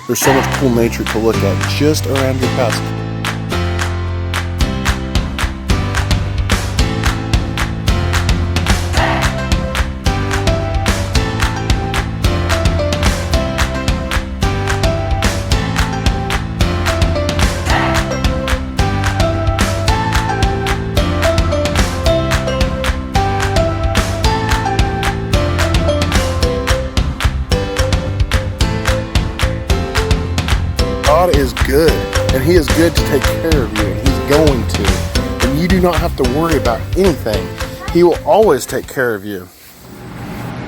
There's so much cool nature to look at just around your house. God is good, and He is good to take care of you, and He's going to. And you do not have to worry about anything. He will always take care of you.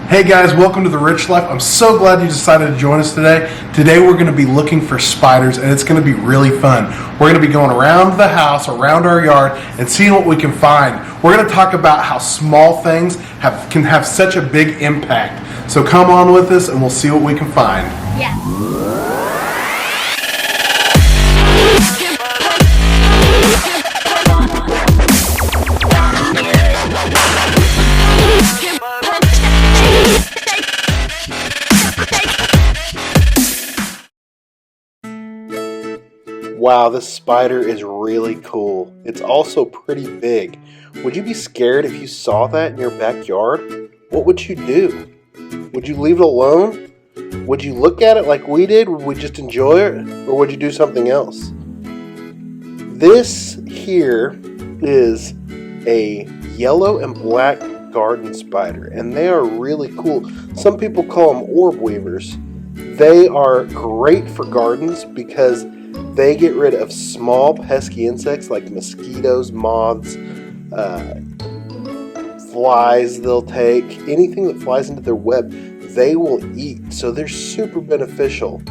Hey guys, welcome to The Rich Life. I'm so glad you decided to join us today. Today we're going to be looking for spiders, and it's going to be really fun. We're going to be going around the house, around our yard, and seeing what we can find. We're going to talk about how small things can have such a big impact. So come on with us, and we'll see what we can find. Yeah. Wow, this spider is really cool. It's also pretty big. Would you be scared if you saw that in your backyard? What would you do? Would you leave it alone? Would you look at it like we did? Would we just enjoy it? Or would you do something else? This here is a yellow and black garden spider, and they are really cool. Some people call them orb weavers. They are great for gardens because they get rid of small pesky insects like mosquitoes, moths, flies they'll take. Anything that flies into their web, they will eat. So they're super beneficial.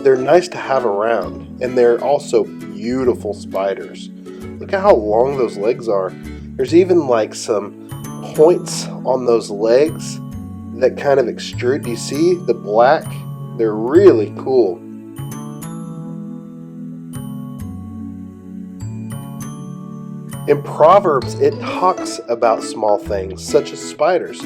They're nice to have around, and they're also beautiful spiders. Look at how long those legs are. There's even like some points on those legs that kind of extrude. Do you see the black? They're really cool. In Proverbs, it talks about small things, such as spiders.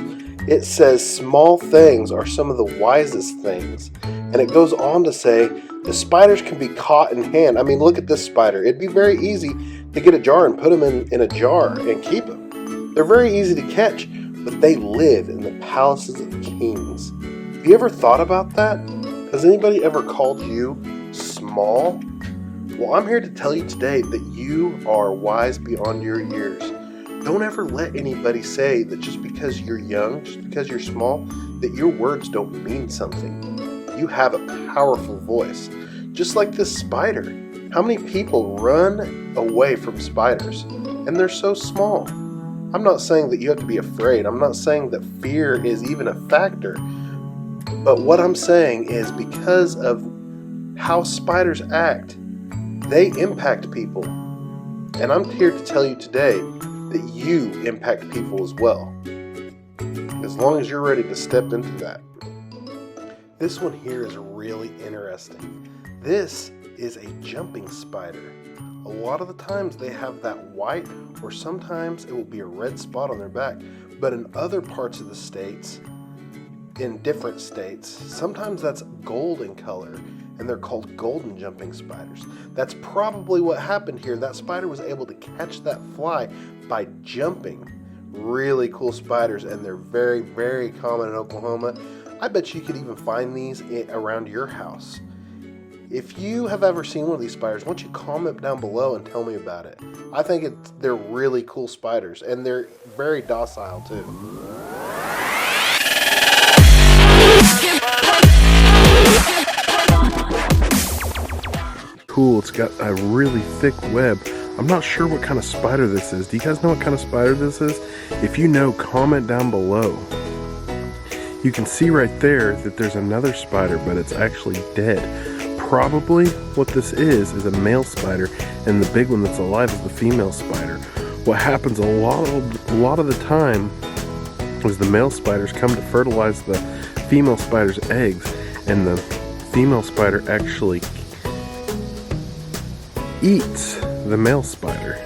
It says small things are some of the wisest things. And it goes on to say, the spiders can be caught in hand. I mean, look at this spider. It'd be very easy to get a jar and put them in a jar and keep them. They're very easy to catch, but they live in the palaces of kings. Have you ever thought about that? Has anybody ever called you small? Well, I'm here to tell you today that you are wise beyond your years. Don't ever let anybody say that just because you're young, just because you're small, that your words don't mean something. You have a powerful voice, just like this spider. How many people run away from spiders, and they're so small? I'm not saying that you have to be afraid. I'm not saying that fear is even a factor. But what I'm saying is because of how spiders act, they impact people. And I'm here to tell you today that you impact people as well. As long as you're ready to step into that. This one here is really interesting. This is a jumping spider. A lot of the times they have that white, or sometimes it will be a red spot on their back. But in other parts of the states, in different states, sometimes that's gold in color. And they're called golden jumping spiders. That's probably what happened here. That spider was able to catch that fly by jumping. Really cool spiders, and they're very, very common in Oklahoma. I bet you could even find these around your house. If you have ever seen one of these spiders, why don't you comment down below and tell me about it. I think they're really cool spiders, and they're very docile too. Cool, it's got a really thick web. I'm not sure what kind of spider this is. Do you guys know what kind of spider this is? If you know, comment down below. You can see right there that there's another spider, but it's actually dead. Probably what this is a male spider, and the big one that's alive is the female spider. What happens a lot of the time is the male spiders come to fertilize the female spider's eggs, and the female spider actually eats the male spider.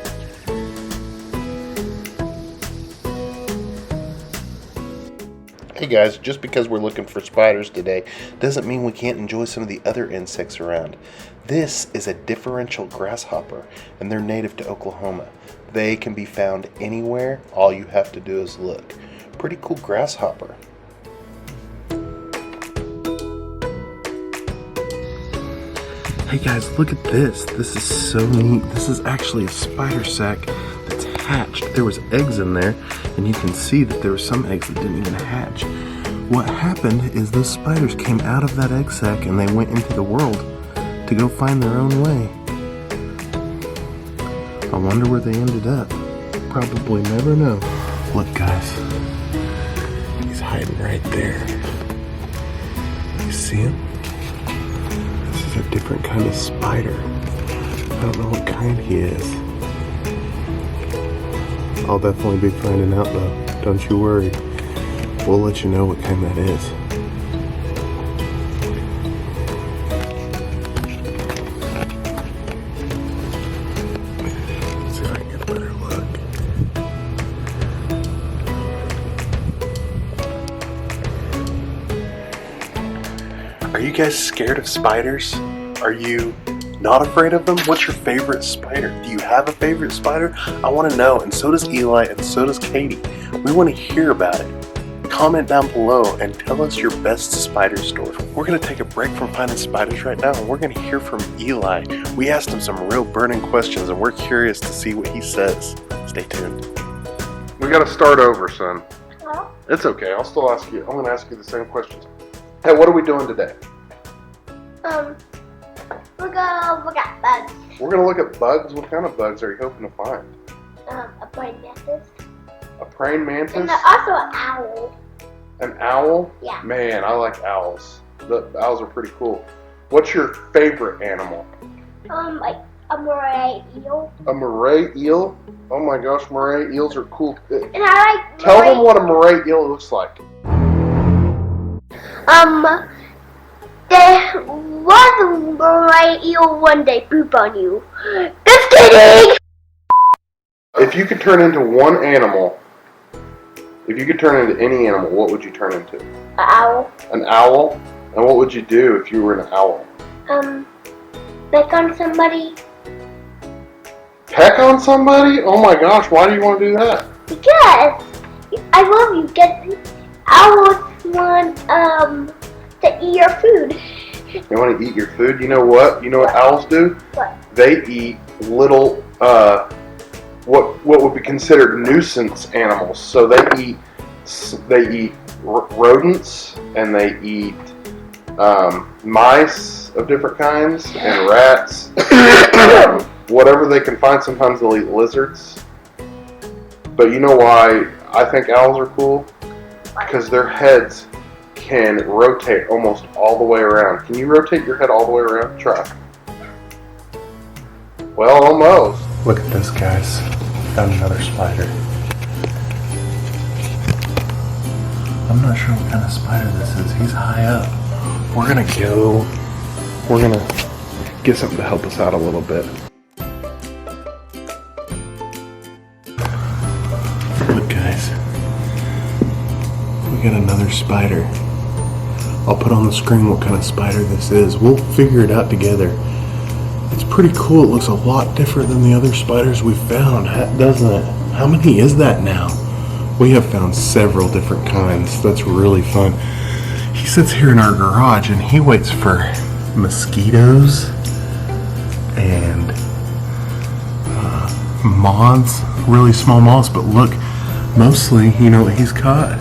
Hey guys, just because we're looking for spiders today doesn't mean we can't enjoy some of the other insects around. This is a differential grasshopper, and they're native to Oklahoma. They can be found anywhere. All you have to do is look. Pretty cool grasshopper. Hey guys, look at this. This is so neat. This is actually a spider sac that's hatched. There was eggs in there, and you can see that there were some eggs that didn't even hatch. What happened is those spiders came out of that egg sac and they went into the world to go find their own way. I wonder where they ended up. Probably never know. Look guys, he's hiding right there. You see him? This is a different kind of spider. I don't know what kind he is. I'll definitely be finding out though, don't you worry. We'll let you know what kind that is. Let's see if I can get a better look. Are you guys scared of spiders? Are you not afraid of them? What's your favorite spider? Do you have a favorite spider? I want to know, and so does Eli, and so does Katie. We want to hear about it. Comment down below and tell us your best spider story. We're going to take a break from finding spiders right now, and we're going to hear from Eli. We asked him some real burning questions, and we're curious to see what he says. Stay tuned. We got to start over, son. Huh? It's okay. I'll still ask you. I'm going to ask you the same questions. Hey, what are we doing today? We're gonna look at bugs. We're going to look at bugs. What kind of bugs are you hoping to find? A praying mantis. A praying mantis? And also an owl. An owl? Yeah. Man, I like owls. The owls are pretty cool. What's your favorite animal? Like a moray eel. A moray eel? Oh my gosh, moray eels are cool. And I like Tell them what a moray eel looks like. There was a moray eel one day poop on you. Just kidding! If you could turn into one animal, if you could turn into any animal, what would you turn into? An owl. An owl? And what would you do if you were an owl? Pick on somebody. Peck on somebody? Oh my gosh, why do you want to do that? Because I love you. Owls want to eat your food. They want to eat your food? You know what? You know what owls do? What? They eat little, what would be considered nuisance animals. So they eat rodents, and they eat mice of different kinds, and rats. Whatever they can find. Sometimes they'll eat lizards. But you know why I think owls are cool? Because their heads can rotate almost all the way around. Can you rotate your head all the way around? Try. Well, almost. Look at this, guys. Found another spider. I'm not sure what kind of spider this is. He's high up. We're gonna get something to help us out a little bit. Look guys, we got another spider. I'll put on the screen what kind of spider this is. We'll figure it out together. It's pretty cool. It looks a lot different than the other spiders we've found, doesn't it? How many is that now? We have found several different kinds. That's really fun. He sits here in our garage and he waits for mosquitoes and moths, really small moths, but look, mostly, you know what he's caught?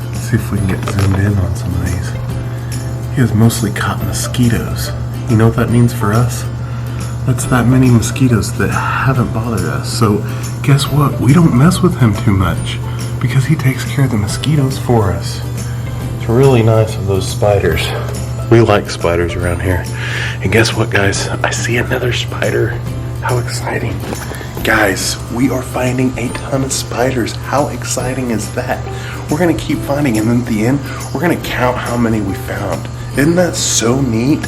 Let's see if we can get zoomed in on some of these. He has mostly caught mosquitoes. You know what that means for us? That's that many mosquitoes that haven't bothered us. So guess what? We don't mess with him too much because he takes care of the mosquitoes for us. It's really nice of those spiders. We like spiders around here. And guess what, guys? I see another spider. How exciting. Guys, we are finding a ton of spiders. How exciting is that? We're going to keep finding, and then at the end, we're going to count how many we found. Isn't that so neat?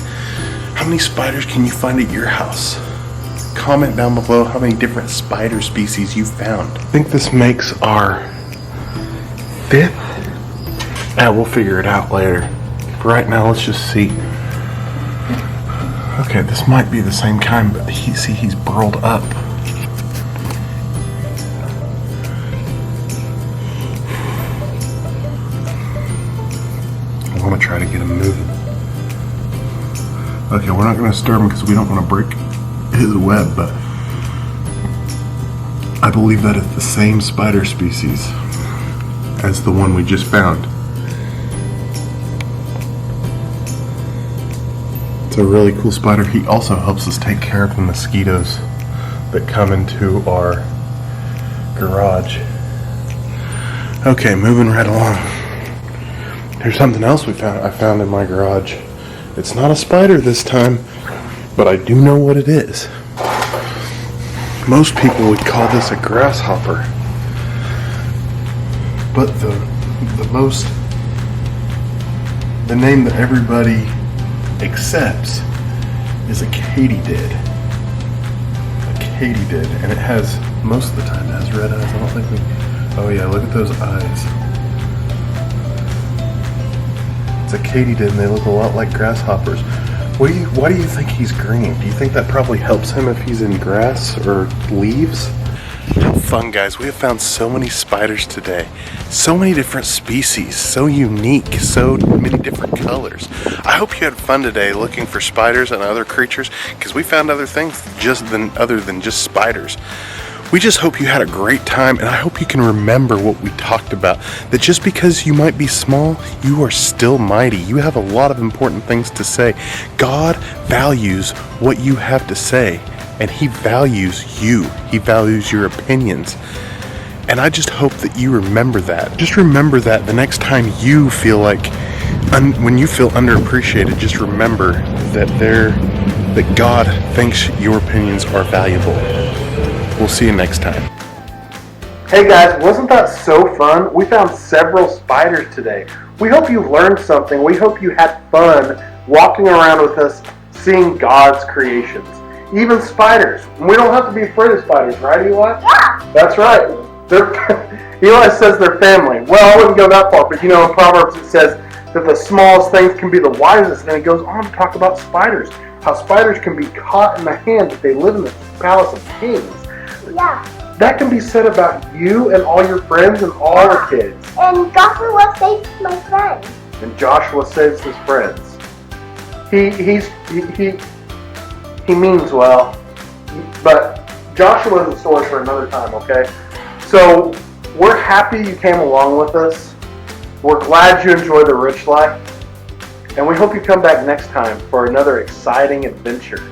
How many spiders can you find at your house? Comment down below how many different spider species you found. I think this makes our 5th Yeah, we'll figure it out later. For right now, let's just see. Okay, this might be the same kind, but he's burled up. I want to try to get him moving. Okay, we're not going to disturb him because we don't want to break his web, but I believe that it's the same spider species as the one we just found. It's a really cool spider. He also helps us take care of the mosquitoes that come into our garage. Okay, moving right along. There's something else I found in my garage. It's not a spider this time, but I do know what it is. Most people would call this a grasshopper, but the name that everybody accepts is a katydid. A katydid, and it has, most of the time, it has red eyes. I don't think we, oh yeah, look at those eyes. It's a katydid and they look a lot like grasshoppers. Why do you think he's green? Do you think that probably helps him if he's in grass or leaves? How fun, guys. We have found so many spiders today. So many different species, so unique, so many different colors. I hope you had fun today looking for spiders and other creatures, because we found other things other than just spiders. We just hope you had a great time, and I hope you can remember what we talked about, that just because you might be small, you are still mighty. You have a lot of important things to say. God values what you have to say, and He values you. He values your opinions. And I just hope that you remember that. Just remember that the next time you feel like, when you feel underappreciated, just remember that God thinks your opinions are valuable. We'll see you next time. Hey guys, wasn't that so fun? We found several spiders today. We hope you learned something. We hope you had fun walking around with us, seeing God's creations. Even spiders. We don't have to be afraid of spiders, right, Eli? Yeah. That's right. Eli says they're family. Well, I wouldn't go that far, but in Proverbs it says that the smallest things can be the wisest, and it goes on to talk about spiders. How spiders can be caught in the hand if they live in the palace of kings. Yeah. That can be said about you and all your friends and all our kids. And Joshua saves my friends. And Joshua saves his friends. He means well, but Joshua's a story for another time, okay? So we're happy you came along with us. We're glad you enjoy the rich life. And we hope you come back next time for another exciting adventure.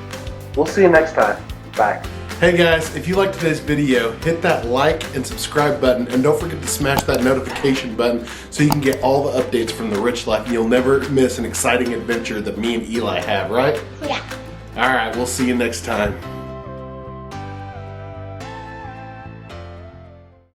We'll see you next time. Bye. Hey guys, if you liked today's video, hit that like and subscribe button, and don't forget to smash that notification button so you can get all the updates from the Rich Life and you'll never miss an exciting adventure that me and Eli have, right? Yeah. Alright, we'll see you next time.